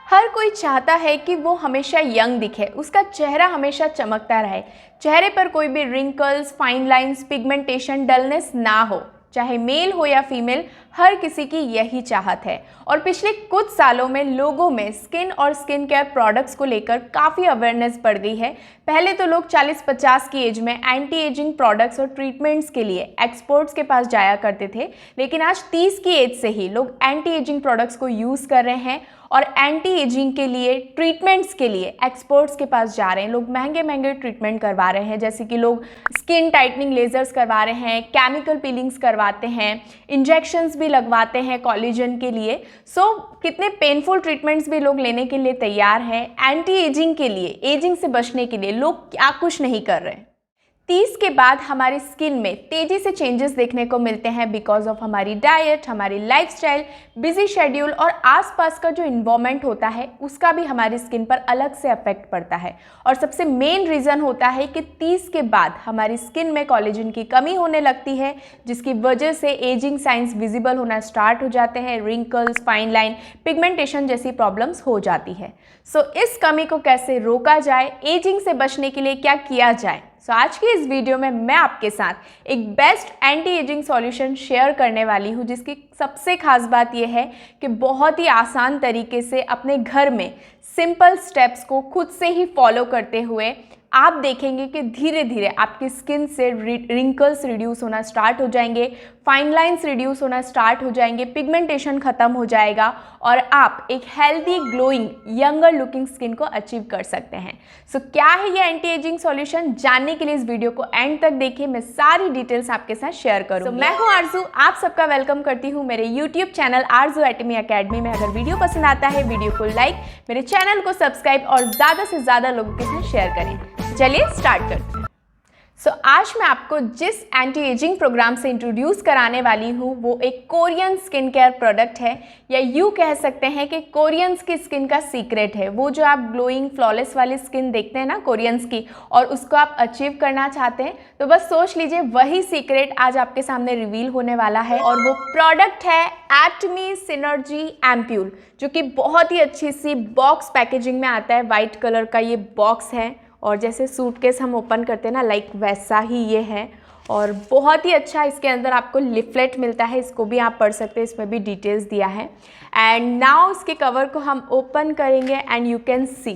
हर कोई चाहता है कि वो हमेशा यंग दिखे, उसका चेहरा हमेशा चमकता रहे, चेहरे पर कोई भी wrinkles, fine lines, pigmentation, dullness ना हो। चाहे मेल हो या फीमेल, हर किसी की यही चाहत है। और पिछले कुछ सालों में लोगों में स्किन और स्किन केयर प्रोडक्ट्स को लेकर काफ़ी अवेयरनेस बढ़ गई है। पहले तो लोग 40-50 की एज में एंटी एजिंग प्रोडक्ट्स और ट्रीटमेंट्स के लिए एक्सपर्ट्स के पास जाया करते थे, लेकिन आज 30 की एज से ही लोग एंटी एजिंग प्रोडक्ट्स को यूज़ कर रहे हैं और एंटी एजिंग के लिए, ट्रीटमेंट्स के लिए एक्सपर्ट्स के पास जा रहे हैं। लोग महंगे महंगे ट्रीटमेंट करवा रहे हैं, जैसे कि लोग स्किन टाइटनिंग लेजर्स करवा रहे हैं, केमिकल पीलिंग्स करवाते हैं, इंजेक्शंस भी लगवाते हैं कोलेजन के लिए। कितने पेनफुल ट्रीटमेंट्स भी लोग लेने के लिए तैयार हैं। एंटी एजिंग के लिए, एजिंग से बचने के लिए लोग क्या कुछ नहीं कर रहे हैं। 30 के बाद हमारी स्किन में तेज़ी से चेंजेस देखने को मिलते हैं बिकॉज ऑफ हमारी डाइट, हमारी लाइफस्टाइल, बिजी शेड्यूल और आसपास का जो इन्वायरमेंट होता है उसका भी हमारी स्किन पर अलग से इफेक्ट पड़ता है। और सबसे मेन रीज़न होता है कि 30 के बाद हमारी स्किन में कोलेजन की कमी होने लगती है, जिसकी वजह से एजिंग साइंस विजिबल होना स्टार्ट हो जाते हैं, रिंकल्स, फाइन लाइन, पिगमेंटेशन जैसी प्रॉब्लम्स हो जाती है। इस कमी को कैसे रोका जाए, एजिंग से बचने के लिए क्या किया जाए, आज की इस वीडियो में मैं आपके साथ एक best anti ageing solution share करने वाली हूँ, जिसकी सबसे खास बात यह है कि बहुत ही आसान तरीके से अपने घर में सिंपल स्टेप्स को खुद से ही फॉलो करते हुए आप देखेंगे कि धीरे धीरे आपकी स्किन से रिंकल्स रिड्यूस होना स्टार्ट हो जाएंगे, फाइन लाइंस रिड्यूस होना स्टार्ट हो जाएंगे, पिगमेंटेशन खत्म हो जाएगा और आप एक healthy, glowing, younger looking skin को अचीव कर सकते हैं। क्या है ये एंटी एजिंग सॉल्यूशन, जानने के लिए इस वीडियो को एंड तक देखिए। मैं सारी डिटेल्स आपके साथ शेयर करूँगी। मैं हूँ आरजू, आप सबका वेलकम करती हूँ मेरे यूट्यूब चैनल आरजू एटमी अकेडमी में। अगर वीडियो पसंद आता है, वीडियो को लाइक, मेरे चैनल को सब्सक्राइब और ज़्यादा से ज़्यादा लोगों के साथ शेयर करें। चलिए स्टार्ट करते हैं। आज मैं आपको जिस एंटी एजिंग प्रोग्राम से इंट्रोड्यूस कराने वाली हूँ वो एक कोरियन स्किन केयर प्रोडक्ट है, या यूँ कह सकते हैं कि कोरियंस की स्किन का सीक्रेट है। वो जो आप ग्लोइंग, फ्लॉलेस वाली स्किन देखते हैं ना कोरियंस की, और उसको आप अचीव करना चाहते हैं, तो बस सोच लीजिए वही सीक्रेट आज आपके सामने रिवील होने वाला है। और वो प्रोडक्ट है एटमी सिनर्जी एम्प्यूल, जो कि बहुत ही अच्छी सी बॉक्स पैकेजिंग में आता है। वाइट कलर का ये बॉक्स है और जैसे सूटकेस हम ओपन करते हैं ना, लाइक वैसा ही ये है। और बहुत ही अच्छा इसके अंदर आपको लिफलेट मिलता है, इसको भी आप पढ़ सकते हैं, इसमें भी डिटेल्स दिया है। एंड नाउ इसके कवर को हम ओपन करेंगे and you can see,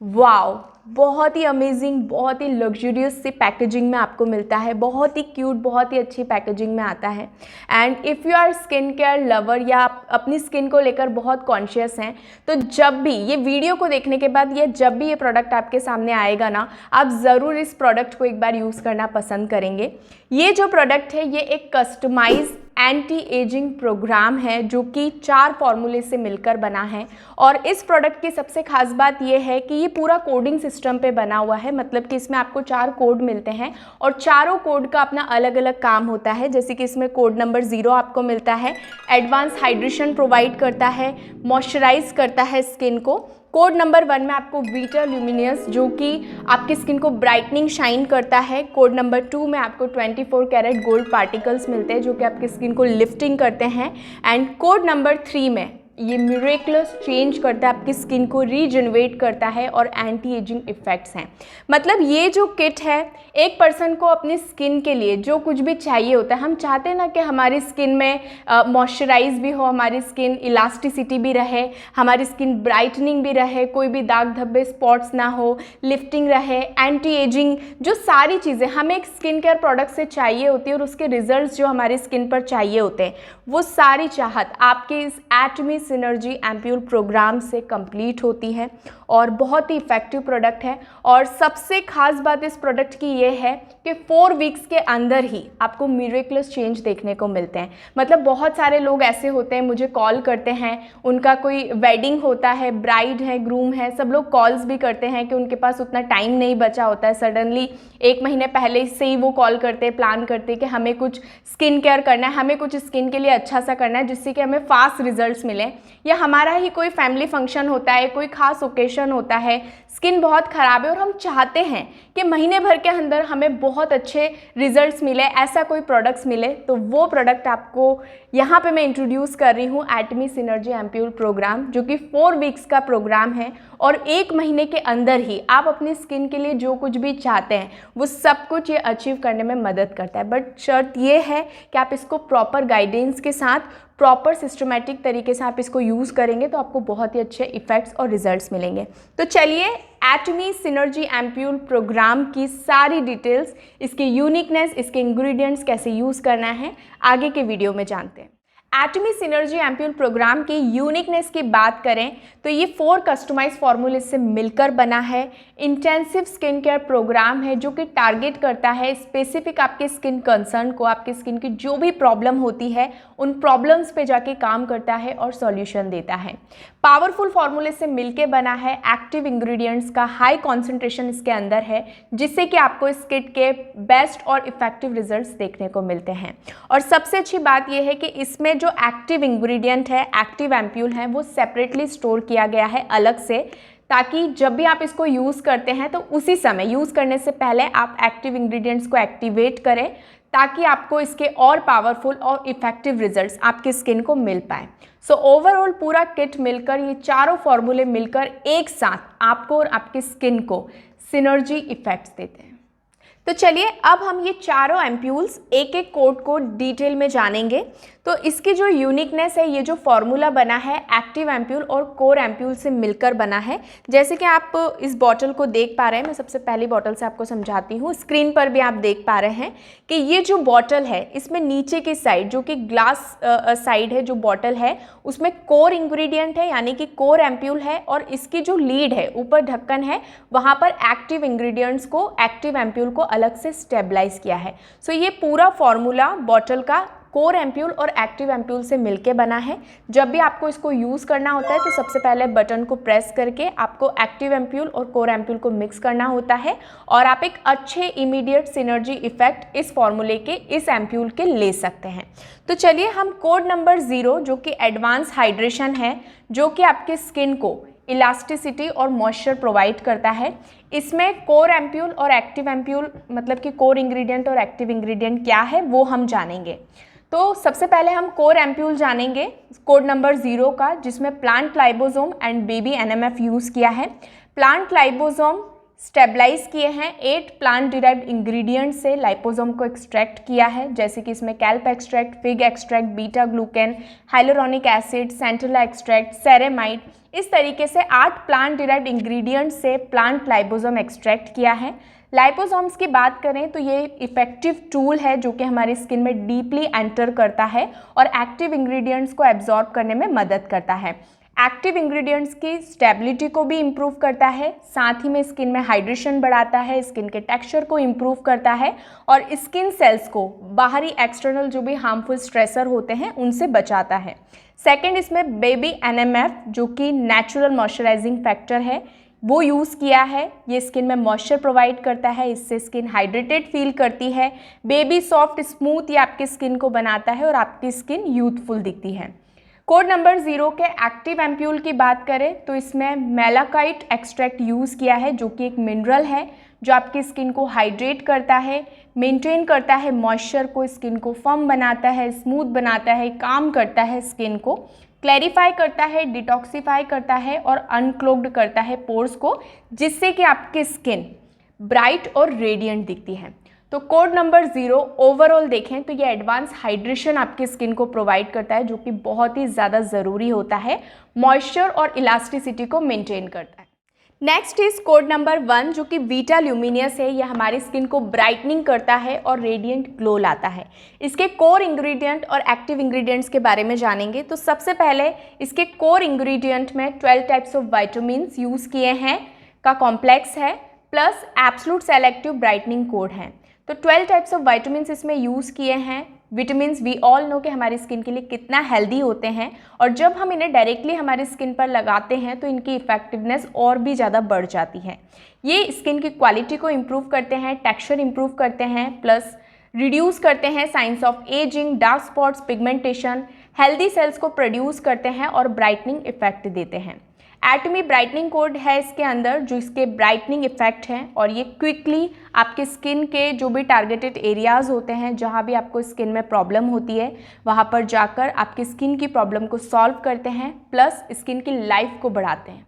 wow, बहुत ही अमेजिंग, बहुत ही लग्जूरियस सी पैकेजिंग में आपको मिलता है। बहुत ही क्यूट, बहुत ही अच्छी पैकेजिंग में आता है। And if you are skin care lover या आप अपनी स्किन को लेकर बहुत कॉन्शियस हैं, तो जब भी ये वीडियो को देखने के बाद जब भी ये प्रोडक्ट आपके सामने आएगा ना, आप ज़रूर इस प्रोडक्ट को एक बार यूज़ करना पसंद करेंगे। ये जो प्रोडक्ट है ये एक कस्टमाइज एंटी एजिंग प्रोग्राम है, जो कि 4 फॉर्मूले से मिलकर बना है। और इस प्रोडक्ट की सबसे खास बात यह है कि ये पूरा कोडिंग सिस्टम पे बना हुआ है, मतलब कि इसमें आपको 4 कोड मिलते हैं और चारों कोड का अपना अलग अलग काम होता है। जैसे कि इसमें कोड नंबर 0 आपको मिलता है, एडवांस हाइड्रेशन प्रोवाइड करता है, मॉइस्चराइज करता है स्किन को। कोड नंबर 1 में आपको वीटा ल्यूमिनियस, जो कि आपकी स्किन को ब्राइटनिंग, शाइन करता है। कोड नंबर 2 में आपको 24 कैरेट गोल्ड पार्टिकल्स मिलते हैं, जो कि आपकी स्किन को लिफ्टिंग करते हैं। एंड कोड नंबर 3 में ये मिरेक्युलस चेंज करता है, आपकी स्किन को रीजनरेट करता है और एंटी एजिंग इफ़ेक्ट्स हैं। मतलब ये जो किट है, एक पर्सन को अपनी स्किन के लिए जो कुछ भी चाहिए होता है, हम चाहते हैं ना कि हमारी स्किन में मॉइस्चराइज भी हो, हमारी स्किन इलास्टिसिटी भी रहे, हमारी स्किन ब्राइटनिंग भी रहे, कोई भी दाग धब्बे, स्पॉट्स ना हो, लिफ्टिंग रहे, एंटी एजिंग, जो सारी चीज़ें हमें एक स्किन केयर प्रोडक्ट से चाहिए होती है और उसके रिजल्ट्स जो हमारी स्किन पर चाहिए होते हैं, वो सारी चाहत आपके इस एटमी सिनर्जी एम्प्यूल प्रोग्राम से कंप्लीट होती है। और बहुत ही इफ़ेक्टिव प्रोडक्ट है। और सबसे खास बात इस प्रोडक्ट की ये है कि 4 वीक्स के अंदर ही आपको मिरेक्युलस चेंज देखने को मिलते हैं। मतलब बहुत सारे लोग ऐसे होते हैं, मुझे कॉल करते हैं, उनका कोई वेडिंग होता है, ब्राइड है, ग्रूम है, सब लोग कॉल्स भी करते हैं कि उनके पास उतना टाइम नहीं बचा होता है। सडनली 1 महीने पहले से ही वो कॉल करते हैं, प्लान करते हैं कि हमें कुछ स्किन केयर करना है, हमें कुछ स्किन के लिए अच्छा सा करना है जिससे कि हमें फास्ट रिजल्ट्स मिलें। या हमारा ही कोई फैमिली फंक्शन होता है, कोई खास ओकेशन होता है, स्किन बहुत ख़राब है और हम चाहते हैं कि महीने भर के अंदर हमें बहुत अच्छे रिजल्ट्स मिले, ऐसा कोई प्रोडक्ट्स मिले, तो वो प्रोडक्ट आपको यहाँ पे मैं इंट्रोड्यूस कर रही हूँ एटमी सिनर्जी एम्प्यूल प्रोग्राम, जो कि 4 वीक्स का प्रोग्राम है और 1 महीने के अंदर ही आप अपनी स्किन के लिए जो कुछ भी चाहते हैं वो सब कुछ ये अचीव करने में मदद करता है। बट शर्त ये है कि आप इसको प्रॉपर गाइडेंस के साथ, प्रॉपर सिस्टमेटिक तरीके से आप इसको यूज़ करेंगे तो आपको बहुत ही अच्छे इफ़ेक्ट्स और रिजल्ट्स मिलेंगे। तो चलिए एटमी सिनर्जी एम्प्यूल प्रोग्राम की सारी डिटेल्स, इसके यूनिकनेस, इसके इंग्रेडिएंट्स कैसे यूज़ करना है, आगे के वीडियो में जानते हैं। एटमी सिनर्जी एम्प्यूल प्रोग्राम की यूनिकनेस की बात करें तो ये 4 कस्टमाइज फार्मूले से मिलकर बना है। इंटेंसिव स्किन केयर प्रोग्राम है जो कि टारगेट करता है स्पेसिफिक आपके स्किन कंसर्न को, आपके स्किन की जो भी प्रॉब्लम होती है उन प्रॉब्लम्स पे जाके काम करता है और सॉल्यूशन देता है। पावरफुल फार्मूले से मिलके बना है, एक्टिव इंग्रेडिएंट्स का हाई कॉन्सेंट्रेशन इसके अंदर है, जिससे कि आपको इस किट के बेस्ट और इफेक्टिव रिजल्ट्स देखने को मिलते हैं। और सबसे अच्छी बात यह है कि इसमें जो एक्टिव इंग्रेडिएंट है, एक्टिव एम्प्यूल है, वो सेपरेटली स्टोर किया गया है अलग से, ताकि जब भी आप इसको यूज़ करते हैं तो उसी समय यूज़ करने से पहले आप एक्टिव इंग्रेडिएंट्स को एक्टिवेट करें, ताकि आपको इसके और पावरफुल और इफ़ेक्टिव रिजल्ट्स आपकी स्किन को मिल पाए। सो ओवरऑल पूरा किट मिलकर, ये चारों फॉर्मूले मिलकर एक साथ आपको और आपकी स्किन को सिनर्जी इफ़ेक्ट्स देते हैं। तो चलिए अब हम ये चारों एम्प्यूल्स एक एक कोड को डिटेल में जानेंगे। तो इसकी जो यूनिकनेस है, ये जो फॉर्मूला बना है एक्टिव एम्प्यूल और कोर एम्प्यूल से मिलकर बना है। जैसे कि आप इस बॉटल को देख पा रहे हैं, मैं सबसे पहली बॉटल से आपको समझाती हूँ। स्क्रीन पर भी आप देख पा रहे हैं कि ये जो बॉटल है, इसमें नीचे की साइड जो कि ग्लास साइड है, जो बॉटल है उसमें कोर इंग्रेडिएंट है, यानी कि कोर एम्प्यूल है, और इसकी जो लीड है, ऊपर ढक्कन है, वहाँ पर एक्टिव इंग्रेडिएंट्स को, एक्टिव एम्प्यूल को अलग से स्टेबलाइज किया है। सो ये पूरा फॉर्मूला बॉटल का कोर एम्प्यूल और एक्टिव एम्प्यूल से मिलके बना है। जब भी आपको इसको यूज़ करना होता है तो सबसे पहले बटन को प्रेस करके आपको एक्टिव एम्प्यूल और कोर एम्प्यूल को मिक्स करना होता है और आप एक अच्छे इमीडिएट सिनर्जी इफेक्ट इस फॉर्मूले के, इस एम्प्यूल के ले सकते हैं। तो चलिए हम कोड नंबर 0 जो कि एडवांस हाइड्रेशन है, जो कि आपकी स्किन को इलास्टिसिटी और मॉइस्चर प्रोवाइड करता है, इसमें कोर एम्प्यूल और एक्टिव एम्प्यूल, मतलब कि कोर इंग्रेडिएंट और एक्टिव इंग्रेडिएंट क्या है वो हम जानेंगे। तो सबसे पहले हम कोर एम्प्यूल जानेंगे कोड नंबर 0 का, जिसमें plant liposome and baby NMF use किया है। प्लांट लाइपोसोम स्टेबलाइज किए हैं 8 प्लांट डिराइव्ड इंग्रेडिएंट से लाइपोसोम को एक्सट्रैक्ट किया है, जैसे कि इसमें kelp extract, fig extract, beta glucan, hyaluronic acid, centella extract, ceramide, इस तरीके से 8 प्लांट डिराइव्ड इंग्रेडिएंट से प्लांट लाइपोसोम एक्सट्रैक्ट किया है। लाइपोसोम्स की बात करें तो ये इफेक्टिव टूल है जो कि हमारी स्किन में डीपली एंटर करता है और एक्टिव इंग्रेडिएंट्स को एब्जॉर्ब करने में मदद करता है। एक्टिव इंग्रेडिएंट्स की स्टेबिलिटी को भी इम्प्रूव करता है, साथ ही में स्किन में हाइड्रेशन बढ़ाता है, स्किन के टेक्सचर को इम्प्रूव करता है और स्किन सेल्स को बाहरी एक्सटर्नल जो भी हार्मफुल स्ट्रेसर होते हैं उनसे बचाता है। सेकेंड, इसमें बेबी एनएमएफ जो कि नेचुरल मॉइस्चराइजिंग फैक्टर है वो यूज़ किया है। ये स्किन में मॉइस्चर प्रोवाइड करता है, इससे स्किन हाइड्रेटेड फील करती है। बेबी सॉफ्ट स्मूथ ये आपकी स्किन को बनाता है और आपकी स्किन यूथफुल दिखती है। कोड नंबर 0 के एक्टिव एम्प्यूल की बात करें तो इसमें मैलाकाइट एक्सट्रैक्ट यूज़ किया है, जो कि एक मिनरल है जो आपकी स्किन को हाइड्रेट करता है, मेंटेन करता है मॉइस्चर को, स्किन को फर्म बनाता है, स्मूथ बनाता है, काम करता है स्किन को, क्लैरिफाई करता है, डिटॉक्सिफाई करता है और अनक्लोग्ड करता है पोर्स को, जिससे कि आपकी स्किन ब्राइट और रेडिएंट दिखती है। तो कोड नंबर 0 ओवरऑल देखें तो ये एडवांस हाइड्रेशन आपकी स्किन को प्रोवाइड करता है, जो कि बहुत ही ज़्यादा ज़रूरी होता है, मॉइस्चर और इलास्टिसिटी को मेंटेन करता है। नेक्स्ट इज कोड नंबर 1 जो कि वीटा ल्यूमिनियस है। यह हमारी स्किन को ब्राइटनिंग करता है और रेडिएंट ग्लो लाता है। इसके कोर इंग्रेडिएंट और एक्टिव इंग्रेडिएंट्स के बारे में जानेंगे। तो सबसे पहले इसके कोर इंग्रेडिएंट में 12 टाइप्स ऑफ वाइटामिन्स यूज़ किए हैं का कॉम्प्लेक्स है, plus absolute selective brightening code है। तो 12 टाइप्स ऑफ वाइटामिन्स इसमें यूज़ किए हैं। विटामिन्स वी ऑल नो कि हमारी स्किन के लिए कितना हेल्दी होते हैं, और जब हम इन्हें डायरेक्टली हमारी स्किन पर लगाते हैं तो इनकी इफेक्टिवनेस और भी ज़्यादा बढ़ जाती है। ये स्किन की क्वालिटी को इम्प्रूव करते हैं, टेक्सचर इम्प्रूव करते हैं, प्लस रिड्यूस करते हैं science of ageing, dark spots, pigmentation, healthy cells को प्रोड्यूस करते हैं और ब्राइटनिंग इफेक्ट देते हैं। एटमी ब्राइटनिंग कोड है इसके अंदर जो इसके ब्राइटनिंग इफेक्ट हैं और ये क्विकली आपके स्किन के जो भी टारगेटेड एरियाज़ होते हैं, जहाँ भी आपको स्किन में प्रॉब्लम होती है, वहाँ पर जाकर आपकी स्किन की प्रॉब्लम को सॉल्व करते हैं, प्लस स्किन की लाइफ को बढ़ाते हैं।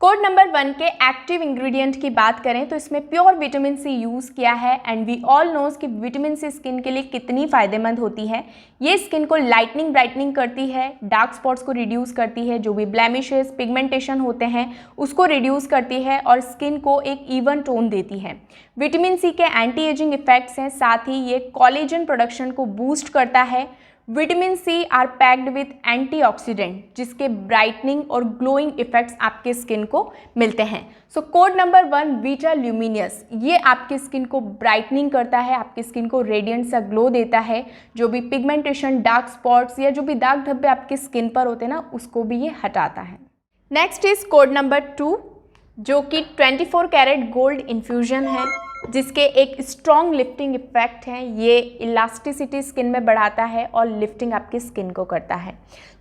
कोड नंबर 1 के एक्टिव इंग्रेडिएंट की बात करें तो इसमें प्योर विटामिन सी यूज़ किया है एंड वी ऑल नोज कि विटामिन सी स्किन के लिए कितनी फ़ायदेमंद होती है। ये स्किन को लाइटनिंग ब्राइटनिंग करती है, डार्क स्पॉट्स को रिड्यूस करती है, जो भी ब्लेमिशेस पिगमेंटेशन होते हैं उसको रिड्यूस करती है और स्किन को एक इवन टोन देती है। विटामिन सी के एंटी एजिंग इफेक्ट्स हैं, साथ ही ये कोलेजन प्रोडक्शन को बूस्ट करता है। Vitamin C are packed with antioxidant जिसके ब्राइटनिंग और ग्लोइंग इफेक्ट्स आपके स्किन को मिलते हैं। So code number 1 vita luminous, ये आपकी स्किन को ब्राइटनिंग करता है, आपकी स्किन को रेडियंट सा ग्लो देता है, जो भी पिगमेंटेशन, डार्क स्पॉट्स या जो भी दाग धब्बे आपके स्किन पर होते हैं ना, उसको भी ये हटाता है। नेक्स्ट इज कोड नंबर 2 जो कि 24 कैरेट गोल्ड इन्फ्यूजन है, जिसके एक स्ट्रॉन्ग लिफ्टिंग इफेक्ट है। ये इलास्टिसिटी स्किन में बढ़ाता है और लिफ्टिंग आपकी स्किन को करता है।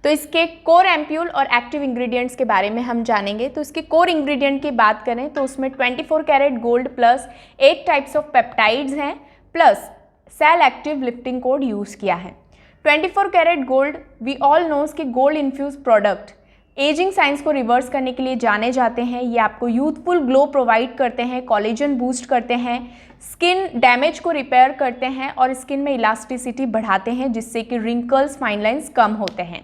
तो इसके कोर एम्प्यूल और एक्टिव इंग्रेडिएंट्स के बारे में हम जानेंगे। तो इसके कोर इंग्रेडिएंट की बात करें तो उसमें 24 carat gold plus 8 types of peptides हैं, plus cell active lifting code use किया है। 24 carat gold we all knows कि gold infuse product ageing science को रिवर्स करने के लिए जाने जाते हैं। ये आपको यूथफुल ग्लो प्रोवाइड करते हैं, कोलेजन बूस्ट करते हैं, स्किन डैमेज को रिपेयर करते हैं और स्किन में इलास्टिसिटी बढ़ाते हैं, जिससे कि रिंकल्स, फाइन लाइंस कम होते हैं।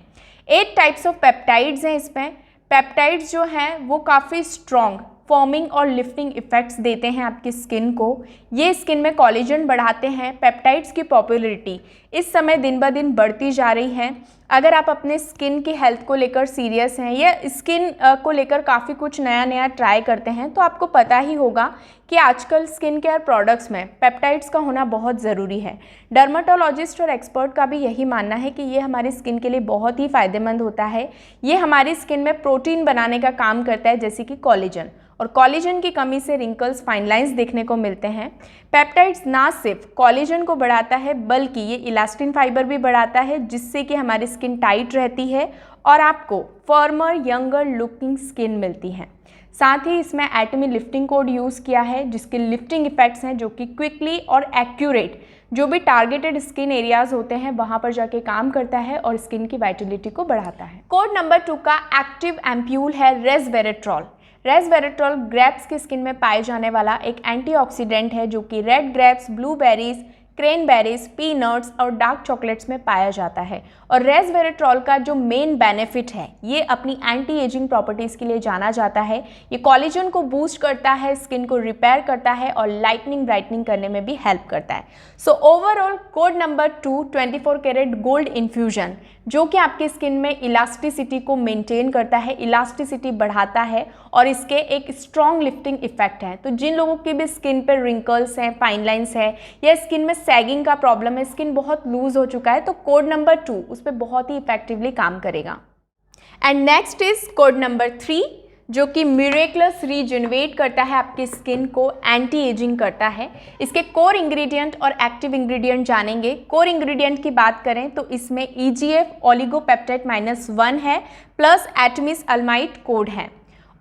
8 टाइप्स ऑफ पेप्टाइड्स हैं इसमें। पेप्टाइड्स जो हैं वो काफ़ी स्ट्रॉन्ग फॉर्मिंग और लिफ्टिंग इफेक्ट्स देते हैं आपकी स्किन को। ये स्किन में कोलेजन बढ़ाते हैं। पेप्टाइड्स की पॉपुलैरिटी इस समय दिन ब दिन बढ़ती जा रही है। अगर आप अपने स्किन की हेल्थ को लेकर सीरियस हैं या स्किन को लेकर काफ़ी कुछ नया नया ट्राई करते हैं, तो आपको पता ही होगा कि आजकल स्किन केयर प्रोडक्ट्स में पेप्टाइड्स का होना बहुत ज़रूरी है। डर्माटोलॉजिस्ट और एक्सपर्ट का भी यही मानना है कि ये हमारी स्किन के लिए बहुत ही फ़ायदेमंद होता है। ये हमारी स्किन में प्रोटीन बनाने का काम करता है, जैसे कि कोलेजन, और कोलेजन की कमी से रिंकल्स, फाइन लाइंस देखने को मिलते हैं। पेप्टाइड्स ना सिर्फ कोलेजन को बढ़ाता है बल्कि ये इलास्टिन फाइबर भी बढ़ाता है, जिससे कि हमारी स्किन टाइट रहती है और आपको फर्मर, यंगर लुकिंग स्किन मिलती है। साथ ही इसमें एटमी लिफ्टिंग कोड यूज़ किया है, जिसके लिफ्टिंग इफेक्ट्स हैं जो कि क्विकली और एक्यूरेट जो भी टारगेटेड स्किन एरियाज होते हैं वहाँ पर जाके काम करता है और स्किन की वाइटलिटी को बढ़ाता है। कोड नंबर 2 का एक्टिव एम्प्यूल है रेसवेरेट्रॉल। रेसवेरेट्रॉल ग्रेप्स की स्किन में पाए जाने वाला एक एंटीऑक्सीडेंट है, जो कि red grapes, blueberries, cranberries, peanuts और डार्क चॉकलेट्स में पाया जाता है। और रेसवेरेट्रॉल का जो मेन बेनिफिट है, ये अपनी एंटी एजिंग प्रॉपर्टीज़ के लिए जाना जाता है। ये कोलेजन को बूस्ट करता है, स्किन को रिपेयर करता है और लाइटनिंग ब्राइटनिंग करने में भी हेल्प करता है। So overall code number 2 24 carat gold infusion, जो कि आपकी स्किन में इलास्टिसिटी को मेंटेन करता है, इलास्टिसिटी बढ़ाता है और इसके एक स्ट्रॉन्ग लिफ्टिंग इफेक्ट है। तो जिन लोगों की भी स्किन पर रिंकल्स हैं, फाइन लाइंस है या स्किन में सैगिंग का प्रॉब्लम है, स्किन बहुत लूज हो चुका है, तो कोड नंबर 2 उस पर बहुत ही इफेक्टिवली काम करेगा। And next is code number 3, जो कि मिरेक्लस रीजनरेट करता है आपकी स्किन को, एंटी एजिंग करता है। इसके कोर इंग्रेडिएंट और एक्टिव इंग्रेडिएंट जानेंगे। कोर इंग्रेडिएंट की बात करें तो इसमें EGF ओलिगोपेप्टाइड -1 है, प्लस एटमिस अल्माइड कोड है।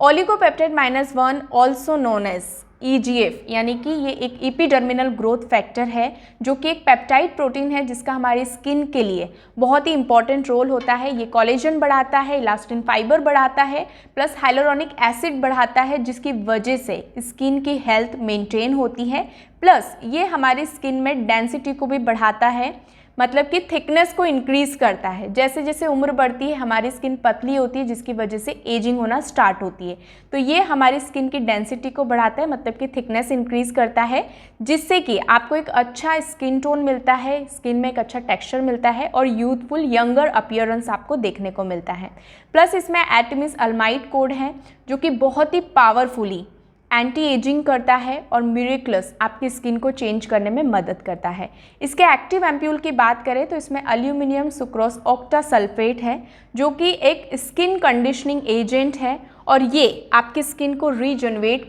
Oligopeptide -1 also known as EGF, यानी कि ये एक एपिडर्मिनल ग्रोथ फैक्टर है, जो कि एक पेप्टाइड प्रोटीन है जिसका हमारी स्किन के लिए बहुत ही इंपॉर्टेंट रोल होता है। ये कोलेजन बढ़ाता है, इलास्टिन फाइबर बढ़ाता है, प्लस हाइलोरोनिक एसिड बढ़ाता है, जिसकी वजह से स्किन की हेल्थ मेंटेन होती है। प्लस ये हमारी स्किन में डेंसिटी को भी बढ़ाता है, मतलब कि थिकनेस को इंक्रीज़ करता है। जैसे जैसे उम्र बढ़ती है हमारी स्किन पतली होती है, जिसकी वजह से एजिंग होना स्टार्ट होती है। तो ये हमारी स्किन की डेंसिटी को बढ़ाता है, मतलब कि थिकनेस इंक्रीज़ करता है, जिससे कि आपको एक अच्छा स्किन टोन मिलता है, स्किन में एक अच्छा टेक्सचर मिलता है और यूथफुल यंगर अपीयरेंस आपको देखने को मिलता है। प्लस इसमें एटमिस अल्माइड कोड है, जो कि बहुत ही पावरफुली एंटी एजिंग करता है और मिरेक्लस आपकी स्किन को चेंज करने में मदद करता है। इसके एक्टिव एम्प्यूल की बात करें तो इसमें एल्यूमिनियम सुक्रोज ऑक्टासल्फेट है, जो कि एक स्किन कंडीशनिंग एजेंट है और ये आपकी स्किन को रीजनरेट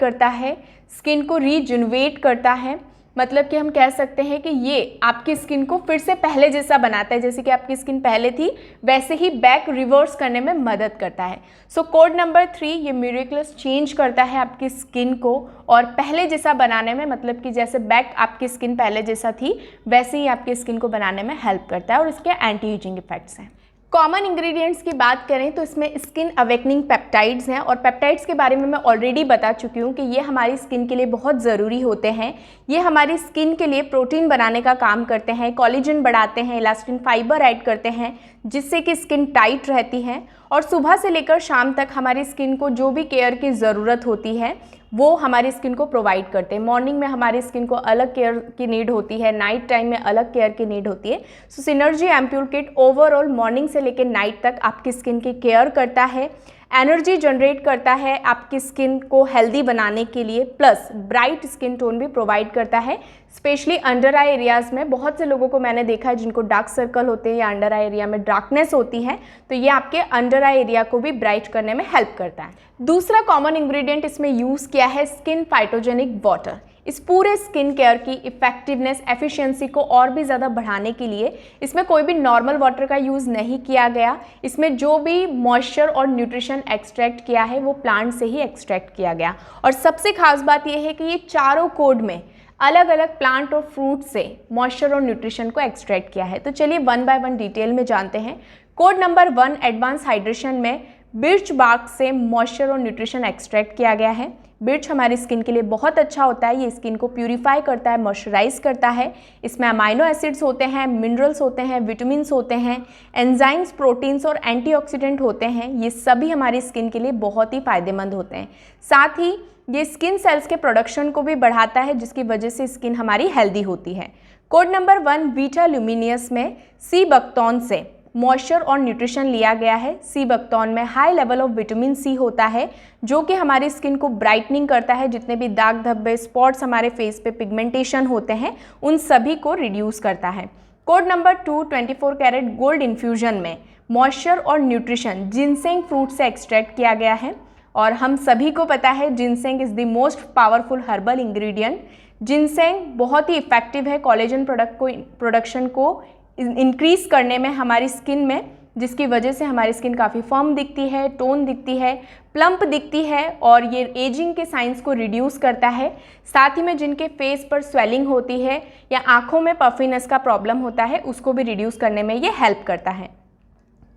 करता है, मतलब कि हम कह सकते हैं कि ये आपकी स्किन को फिर से पहले जैसा बनाता है, जैसे कि आपकी स्किन पहले थी वैसे ही बैक रिवर्स करने में मदद करता है। सो कोड नंबर 3, ये मिरेक्लस चेंज करता है आपकी स्किन को और पहले जैसा बनाने में, मतलब कि जैसे बैक आपकी स्किन पहले जैसा थी वैसे ही आपकी स्किन को बनाने में हेल्प करता है और इसके एंटी एजिंग इफेक्ट्स हैं। कॉमन इंग्रेडिएंट्स की बात करें तो इसमें स्किन अवेकनिंग पेप्टाइड्स हैं और पेप्टाइड्स के बारे में मैं ऑलरेडी बता चुकी हूँ कि ये हमारी स्किन के लिए बहुत ज़रूरी होते हैं। ये हमारी स्किन के लिए प्रोटीन बनाने का काम करते हैं, कोलेजन बढ़ाते हैं, इलास्टिन फाइबर ऐड करते हैं जिससे कि स्किन टाइट रहती है और सुबह से लेकर शाम तक हमारी स्किन को जो भी केयर की ज़रूरत होती है वो हमारी स्किन को प्रोवाइड करते हैं। मॉर्निंग में हमारी स्किन को अलग केयर की नीड होती है, नाइट टाइम में अलग केयर की नीड होती है। So synergy ampoule kit overall morning से लेकर नाइट तक आपकी स्किन की केयर करता है, एनर्जी जनरेट करता है आपकी स्किन को हेल्दी बनाने के लिए, प्लस ब्राइट स्किन टोन भी प्रोवाइड करता है। स्पेशली अंडर आई एरियाज़ में बहुत से लोगों को मैंने देखा है जिनको डार्क सर्कल होते हैं या अंडर आई एरिया में डार्कनेस होती है, तो ये आपके अंडर आई एरिया को भी ब्राइट करने में हेल्प करता है। दूसरा कॉमन इंग्रेडिएंट इसमें यूज़ किया है स्किन फाइटोजेनिक वाटर। इस पूरे स्किन केयर की इफेक्टिवनेस, एफिशिएंसी को और भी ज़्यादा बढ़ाने के लिए इसमें कोई भी नॉर्मल वाटर का यूज़ नहीं किया गया। इसमें जो भी मॉइस्चर और न्यूट्रिशन एक्सट्रैक्ट किया है वो प्लांट से ही एक्सट्रैक्ट किया गया। और सबसे खास बात यह है कि ये चारों कोड में अलग अलग प्लांट और फ्रूट से मॉइस्चर और न्यूट्रिशन को एक्सट्रैक्ट किया है। तो चलिए वन बाय वन डिटेल में जानते हैं। कोड नंबर 1 एडवांस हाइड्रेशन में बिर्च बार्क से मॉइस्चर और न्यूट्रिशन एक्सट्रैक्ट किया गया है। बिर्च हमारी स्किन के लिए बहुत अच्छा होता है, ये स्किन को प्यूरिफाई करता है, मॉइस्चराइज करता है। इसमें अमाइनो एसिड्स होते हैं, मिनरल्स होते हैं, विटामिन्स होते हैं, एंजाइम्स, प्रोटीन्स और एंटीऑक्सीडेंट होते हैं। ये सभी हमारी स्किन के लिए बहुत ही फायदेमंद होते हैं। साथ ही ये स्किन सेल्स के प्रोडक्शन को भी बढ़ाता है जिसकी वजह से स्किन हमारी हेल्दी होती है। कोड नंबर 1 बीटा ल्यूमिनियस में सी बकथॉर्न से मॉइस्चर और न्यूट्रिशन लिया गया है। सी बकथॉर्न में high level of vitamin C होता है जो कि हमारी स्किन को ब्राइटनिंग करता है। जितने भी दाग धब्बे, स्पॉट्स हमारे फेस पे पिगमेंटेशन होते हैं उन सभी को रिड्यूस करता है। Code number 2 24 carat gold infusion में मॉइस्चर और न्यूट्रिशन जिनसेंग फ्रूट से एक्सट्रैक्ट किया गया है और हम सभी को पता है ginseng is the most powerful herbal ingredient. Ginseng बहुत ही इफेक्टिव है कोलेजन प्रोडक्शन को इंक्रीज करने में हमारी स्किन में, जिसकी वजह से हमारी स्किन काफ़ी फर्म दिखती है, टोन दिखती है, प्लम्प दिखती है और ये एजिंग के साइंस को रिड्यूस करता है। साथ ही में जिनके फेस पर स्वेलिंग होती है या आँखों में पफिनेस का प्रॉब्लम होता है उसको भी रिड्यूस करने में ये हेल्प करता है।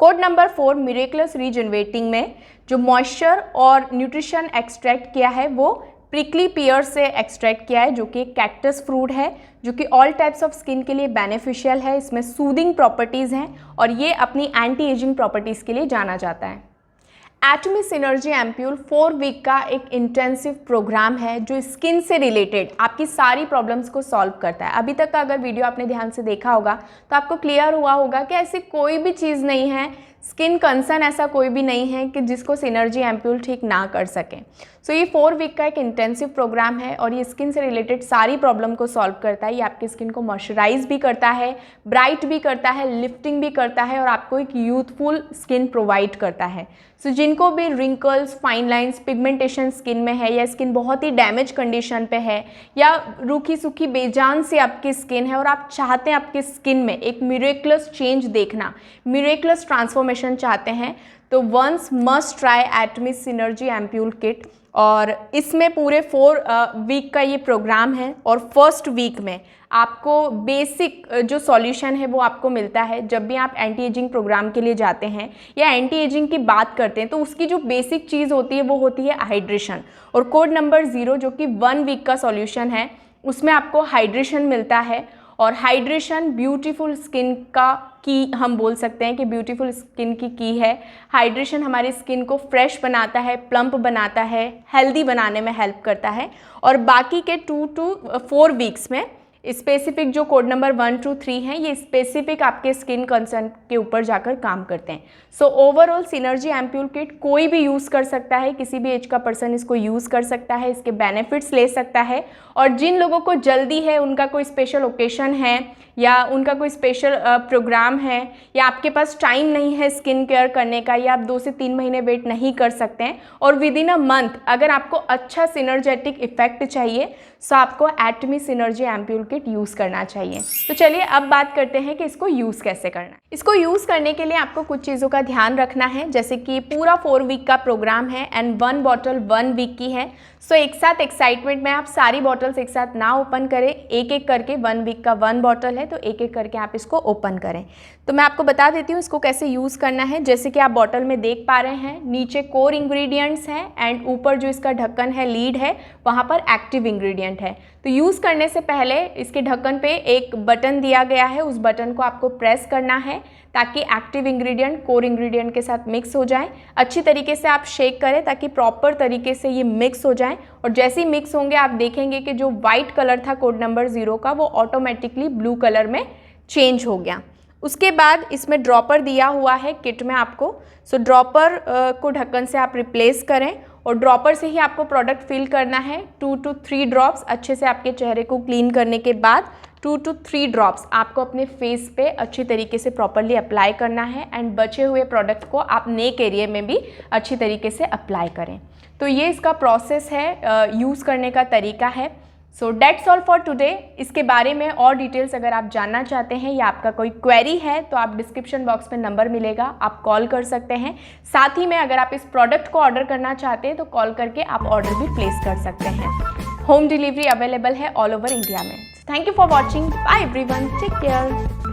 कोड नंबर 4 मिरेक्लस रीजनरेटिंग में जो मॉइस्चर और न्यूट्रिशन एक्सट्रैक्ट किया है वो प्रिकली पियर से एक्सट्रैक्ट किया है जो कि कैक्टस फ्रूट है जो कि ऑल टाइप्स ऑफ स्किन के लिए बेनिफिशियल है। इसमें सूदिंग प्रॉपर्टीज़ हैं और ये अपनी एंटी एजिंग प्रॉपर्टीज़ के लिए जाना जाता है। एटमी सिनर्जी एम्प्यूल 4 वीक का एक इंटेंसिव प्रोग्राम है जो स्किन से रिलेटेड आपकी सारी प्रॉब्लम्स को सॉल्व करता है। अभी तक का अगर वीडियो आपने ध्यान से देखा होगा तो आपको क्लियर हुआ होगा कि ऐसी कोई भी चीज़ नहीं है, स्किन कंसर्न ऐसा कोई भी नहीं है कि जिसको सिनर्जी एम्प्यूल ठीक ना कर सके। सो ये 4 वीक का एक इंटेंसिव प्रोग्राम है और ये स्किन से रिलेटेड सारी प्रॉब्लम को सॉल्व करता है। ये आपकी स्किन को मॉइस्चराइज भी करता है, ब्राइट भी करता है, लिफ्टिंग भी करता है और आपको एक यूथफुल स्किन प्रोवाइड करता है। सो जिनको भी wrinkles, fine lines, pigmentation skin में है या स्किन बहुत ही डैमेज कंडीशन पे है या रूखी सूखी बेजान से आपकी स्किन है और आप चाहते हैं आपकी स्किन में एक मिरेक्लस चेंज देखना, मिरेक्लस ट्रांसफॉर्मेशन चाहते हैं, तो once must try Atomy synergy ampoule kit. और इसमें पूरे 4 वीक का ये प्रोग्राम है और फर्स्ट वीक में आपको बेसिक जो सॉल्यूशन है वो आपको मिलता है। जब भी आप एंटी एजिंग प्रोग्राम के लिए जाते हैं या एंटी एजिंग की बात करते हैं तो उसकी जो बेसिक चीज़ होती है वो होती है हाइड्रेशन। और कोड नंबर 0 जो कि 1 वीक का सॉल्यूशन है उसमें आपको हाइड्रेशन मिलता है। और हाइड्रेशन ब्यूटीफुल स्किन का की हम बोल सकते हैं कि ब्यूटीफुल स्किन की है। हाइड्रेशन हमारी स्किन को फ्रेश बनाता है, प्लम्प बनाता है, हेल्दी बनाने में हेल्प करता है। और बाकी के 2 to 4 वीक्स में स्पेसिफिक जो कोड नंबर 1 to 3 हैं ये स्पेसिफिक आपके स्किन कंसर्न के ऊपर जाकर काम करते हैं। So overall synergy ampoule kit कोई भी यूज़ कर सकता है, किसी भी एज का पर्सन इसको यूज़ कर सकता है, इसके बेनिफिट्स ले सकता है। और जिन लोगों को जल्दी है, उनका कोई स्पेशल ओकेशन है या उनका कोई स्पेशल प्रोग्राम है या आपके पास टाइम नहीं है स्किन केयर करने का या आप 2 से 3 महीने वेट नहीं कर सकते हैं और विद इन अ मंथ अगर आपको अच्छा सिनर्जेटिक इफेक्ट चाहिए सो आपको एटमी सिनर्जी एम्प्यूल किट यूज़ करना चाहिए। तो चलिए अब बात करते हैं कि इसको यूज़ कैसे करना है। इसको यूज़ करने के लिए आपको कुछ चीज़ों का ध्यान रखना है, जैसे कि पूरा 4 वीक का प्रोग्राम है एंड 1 बॉटल 1 वीक की है। सो एक साथ एक्साइटमेंट में आप सारी बॉटल्स एक साथ ना ओपन करें, एक एक करके 1 वीक का 1 बॉटल है तो एक एक करके आप इसको ओपन करें। तो मैं आपको बता देती हूँ इसको कैसे यूज़ करना है। जैसे कि आप बॉटल में देख पा रहे हैं, नीचे कोर इंग्रेडिएंट्स हैं एंड ऊपर जो इसका ढक्कन है, लीड है, वहाँ पर एक्टिव इंग्रेडिएंट है। तो यूज़ करने से पहले इसके ढक्कन पे एक बटन दिया गया है, उस बटन को आपको प्रेस करना है ताकि एक्टिव इंग्रेडिएंट कोर इंग्रेडिएंट के साथ मिक्स हो जाए। अच्छी तरीके से आप शेक करें ताकि प्रॉपर तरीके से ये मिक्स हो जाए और जैसे ही मिक्स होंगे आप देखेंगे कि जो वाइट कलर था कोड नंबर 0 का वो ऑटोमेटिकली ब्लू कलर में चेंज हो गया। उसके बाद इसमें ड्रॉपर दिया हुआ है किट में आपको। सो ड्रॉपर को ढक्कन से आप रिप्लेस करें और ड्रॉपर से ही आपको प्रोडक्ट फिल करना है। 2 to 3 ड्रॉप्स अच्छे से आपके चेहरे को क्लीन करने के बाद 2 to 3 ड्रॉप्स आपको अपने फेस पे अच्छी तरीके से प्रॉपरली अप्लाई करना है एंड बचे हुए प्रोडक्ट को आप नेक एरिया में भी अच्छी तरीके से अप्लाई करें। तो ये इसका प्रोसेस है, यूज़ करने का तरीका है। So that's all for today. इसके बारे में और डिटेल्स अगर आप जानना चाहते हैं या आपका कोई क्वेरी है तो आप डिस्क्रिप्शन बॉक्स में नंबर मिलेगा, आप कॉल कर सकते हैं। साथ ही में अगर आप इस प्रोडक्ट को ऑर्डर करना चाहते हैं तो कॉल करके आप ऑर्डर भी प्लेस कर सकते हैं। होम डिलीवरी अवेलेबल है ऑल ओवर इंडिया में। Thank you for watching. Bye everyone, take care.